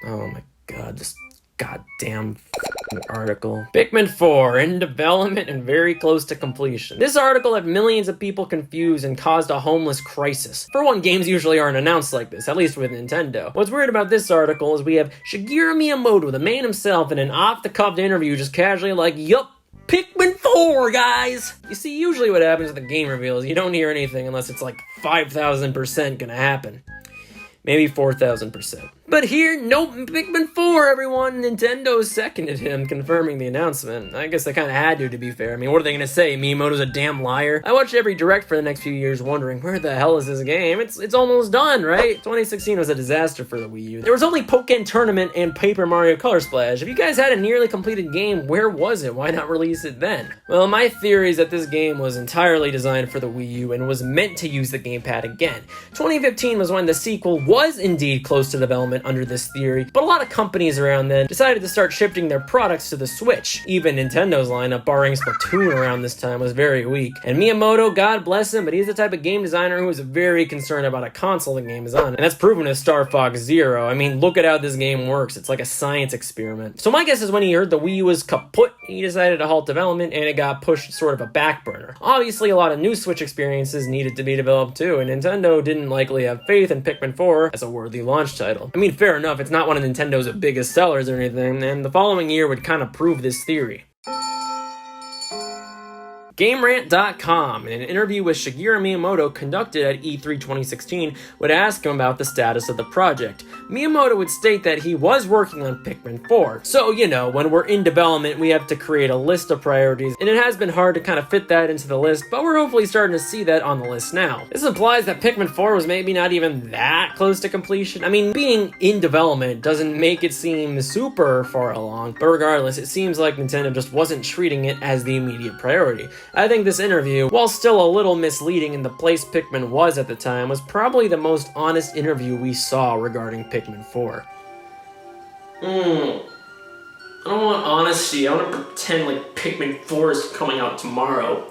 Oh my god, this goddamn article. Pikmin 4 in development and very close to completion. This article had millions of people confused and caused a homeless crisis. For one, games usually aren't announced like this, at least with Nintendo. What's weird about this article is we have Shigeru Miyamoto, the man himself, in an off-the-cuff interview just casually like, yup, Pikmin 4, guys! You see, usually what happens with the game reveal is you don't hear anything unless it's like 5,000% gonna happen. Maybe 4,000%. But here, nope, Pikmin 4, everyone! Nintendo seconded him, confirming the announcement. I guess they kinda had to be fair. I mean, what are they gonna say? Miyamoto's a damn liar? I watched every direct for the next few years wondering, where the hell is this game? It's almost done, right? 2016 was a disaster for the Wii U. There was only Pokken Tournament and Paper Mario Color Splash. If you guys had a nearly completed game, where was it? Why not release it then? Well, my theory is that this game was entirely designed for the Wii U and was meant to use the gamepad again. 2015 was when the sequel was indeed close to development under this theory, but a lot of companies around then decided to start shifting their products to the Switch. Even Nintendo's lineup, barring Splatoon around this time, was very weak. And Miyamoto, God bless him, but he's the type of game designer who is very concerned about a console the game is on. And that's proven with Star Fox Zero. I mean, look at how this game works. It's like a science experiment. So my guess is when he heard the Wii U was kaput, he decided to halt development and it got pushed sort of a back burner. Obviously, a lot of new Switch experiences needed to be developed too, and Nintendo didn't likely have faith in Pikmin 4 as a worthy launch title. I mean, fair enough, it's not one of Nintendo's biggest sellers or anything, and the following year would kind of prove this theory. GameRant.com, in an interview with Shigeru Miyamoto conducted at E3 2016, would ask him about the status of the project. Miyamoto would state that he was working on Pikmin 4. So, you know, when we're in development, we have to create a list of priorities, and it has been hard to kind of fit that into the list, but we're hopefully starting to see that on the list now. This implies that Pikmin 4 was maybe not even that close to completion. I mean, being in development doesn't make it seem super far along, but regardless, it seems like Nintendo just wasn't treating it as the immediate priority. I think this interview, while still a little misleading in the place Pikmin was at the time, was probably the most honest interview we saw regarding Pikmin 4. I don't want honesty, I want to pretend like Pikmin 4 is coming out tomorrow.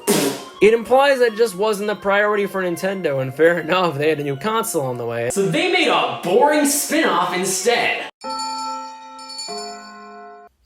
It implies that it just wasn't a priority for Nintendo, and fair enough, they had a new console on the way. So they made a boring spin-off instead.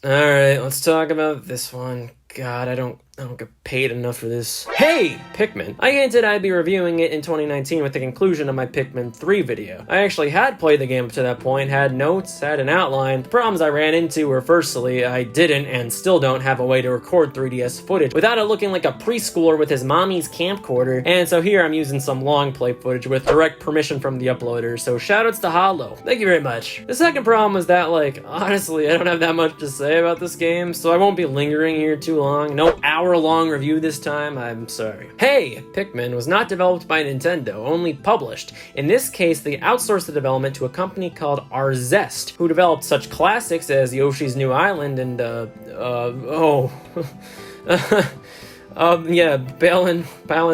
Alright, let's talk about this one. God, I don't get paid enough for this. Hey, Pikmin. I hinted I'd be reviewing it in 2019 with the conclusion of my Pikmin 3 video. I actually had played the game up to that point, had notes, had an outline. The problems I ran into were, firstly, I didn't and still don't have a way to record 3DS footage without it looking like a preschooler with his mommy's camcorder, and so here I'm using some long play footage with direct permission from the uploader, so shoutouts to Hollow. Thank you very much. The second problem was that, like, honestly, I don't have that much to say about this game, so I won't be lingering here too long. No hour-long review this time, I'm sorry. Hey, Pikmin was not developed by Nintendo, only published. In this case, they outsourced the development to a company called Arzest, who developed such classics as Yoshi's New Island and, yeah, Balan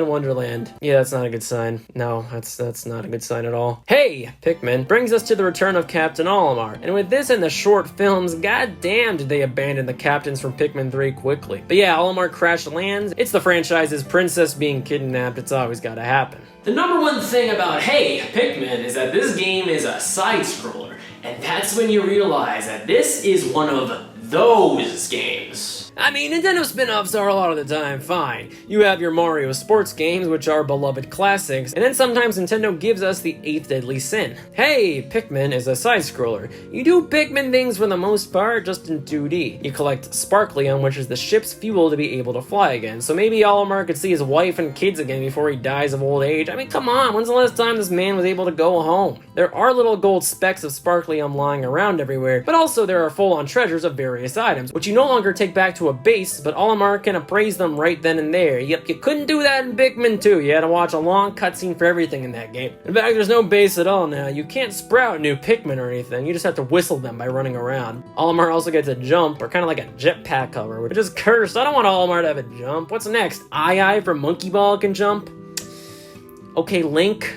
Wonderland. Yeah, that's not a good sign. No, that's not a good sign at all. Hey, Pikmin brings us to the return of Captain Olimar. And with this and the short films, goddamn did they abandon the captains from Pikmin 3 quickly. But yeah, Olimar crash lands. It's the franchise's princess being kidnapped. It's always gotta happen. The number one thing about Hey, Pikmin is that this game is a side-scroller. And that's when you realize that this is one of those games. I mean, Nintendo spin-offs are a lot of the time fine. You have your Mario sports games, which are beloved classics, and then sometimes Nintendo gives us the 8th deadly sin. Hey, Pikmin is a side-scroller. You do Pikmin things for the most part, just in 2D. You collect Sparklium, which is the ship's fuel to be able to fly again, so maybe Olimar could see his wife and kids again before he dies of old age. I mean, come on, when's the last time this man was able to go home? There are little gold specks of Sparklium lying around everywhere, but also there are full-on treasures of various items, which you no longer take back to a base, but Olimar can appraise them right then and there. Yep, you couldn't do that in Pikmin 2. You had to watch a long cutscene for everything in that game. In fact, there's no base at all now. You can't sprout new Pikmin or anything. You just have to whistle them by running around. Olimar also gets a jump, or kind of like a jetpack cover, which is cursed. I don't want Olimar to have a jump. What's next? Eye from Monkey Ball can jump? Okay, Link.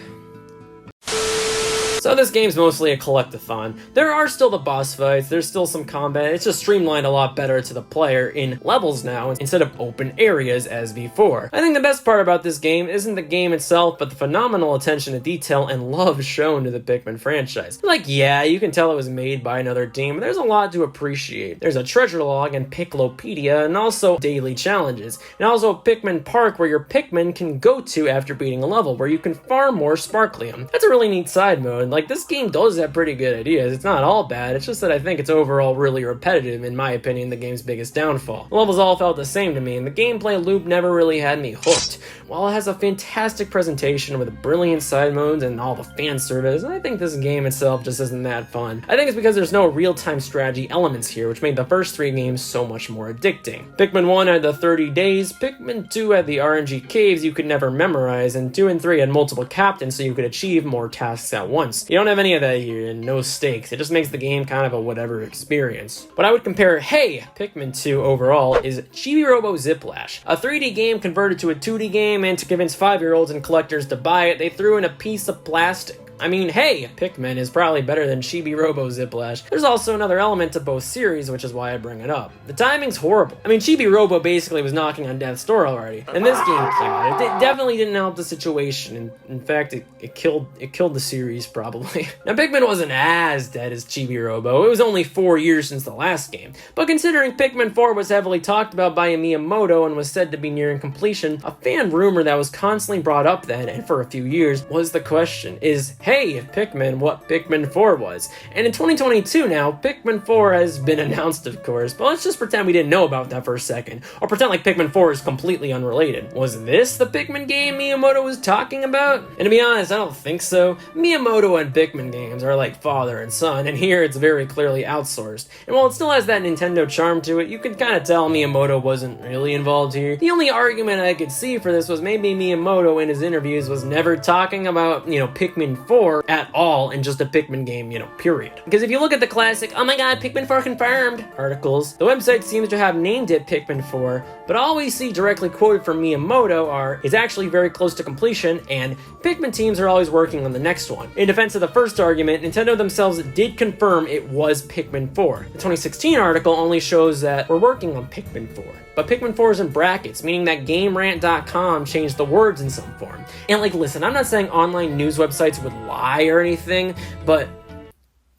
So this game's mostly a collectathon. There are still the boss fights, there's still some combat, it's just streamlined a lot better to the player in levels now instead of open areas as before. I think the best part about this game isn't the game itself, but the phenomenal attention to detail and love shown to the Pikmin franchise. Like, yeah, you can tell it was made by another team, but there's a lot to appreciate. There's a treasure log and Piklopedia, and also daily challenges, and also Pikmin Park where your Pikmin can go to after beating a level, where you can farm more Sparklium. That's a really neat side mode. Like, this game does have pretty good ideas. It's not all bad, it's just that I think it's overall really repetitive, in my opinion, the game's biggest downfall. The levels all felt the same to me, and the gameplay loop never really had me hooked. While it has a fantastic presentation with brilliant side modes and all the fan service, I think this game itself just isn't that fun. I think it's because there's no real-time strategy elements here, which made the first 3 games so much more addicting. Pikmin 1 had the 30 days, Pikmin 2 had the RNG caves you could never memorize, and 2 and 3 had multiple captains so you could achieve more tasks at once. You don't have any of that here, and no stakes. It just makes the game kind of a whatever experience. But I would compare Hey Pikmin 2 overall is Chibi Robo Ziplash, a 3D game converted to a 2D game, and to convince 5-year-olds and collectors to buy it, they threw in a piece of plastic. I mean, hey, Pikmin is probably better than Chibi Robo Ziplash. There's also another element to both series, which is why I bring it up. The timing's horrible. I mean, Chibi Robo basically was knocking on death's door already, and this game came out. It definitely didn't help the situation. In fact, it killed the series, probably. Now, Pikmin wasn't as dead as Chibi Robo. It was only 4 years since the last game. But considering Pikmin 4 was heavily talked about by Miyamoto and was said to be nearing completion, a fan rumor that was constantly brought up then, and for a few years, was the question, is, hey, Pikmin, what Pikmin 4 was. And in 2022 now, Pikmin 4 has been announced, of course, but let's just pretend we didn't know about that for a second, or pretend like Pikmin 4 is completely unrelated. Was this the Pikmin game Miyamoto was talking about? And to be honest, I don't think so. Miyamoto and Pikmin games are like father and son, and here it's very clearly outsourced. And while it still has that Nintendo charm to it, you can kind of tell Miyamoto wasn't really involved here. The only argument I could see for this was maybe Miyamoto in his interviews was never talking about, Pikmin 4 at all in just a Pikmin game, period. Because if you look at the classic, oh my god, Pikmin 4 confirmed articles, the website seems to have named it Pikmin 4, but all we see directly quoted from Miyamoto is actually very close to completion, and Pikmin teams are always working on the next one. In defense of the first argument, Nintendo themselves did confirm it was Pikmin 4. The 2016 article only shows that we're working on Pikmin 4. But Pikmin 4 is in brackets, meaning that GameRant.com changed the words in some form. And listen, I'm not saying online news websites would lie or anything, but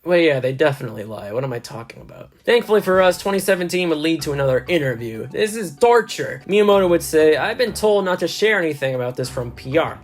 well, yeah, they definitely lie. What am I talking about? Thankfully for us, 2017 would lead to another interview. This is torture. Miyamoto would say, I've been told not to share anything about this from PR.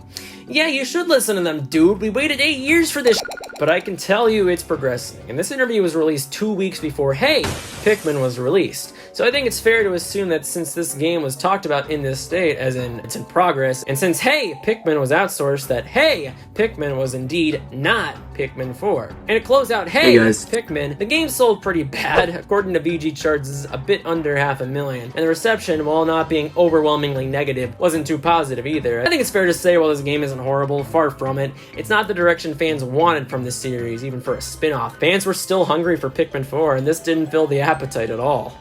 Yeah, you should listen to them, dude. We waited 8 years for this but I can tell you it's progressing. And this interview was released 2 weeks before Hey Pikmin was released. So I think it's fair to assume that since this game was talked about in this state, as in it's in progress, and since Hey Pikmin was outsourced, that Hey Pikmin was indeed not Pikmin 4. And to close out Hey guys. Pikmin, the game sold pretty bad. According to VG charts, this is a bit under 500,000. And the reception, while not being overwhelmingly negative, wasn't too positive either. I think it's fair to say while this game isn't horrible, far from it, it's not the direction fans wanted from this series, even for a spin-off. Fans were still hungry for Pikmin 4, and this didn't fill the appetite at all.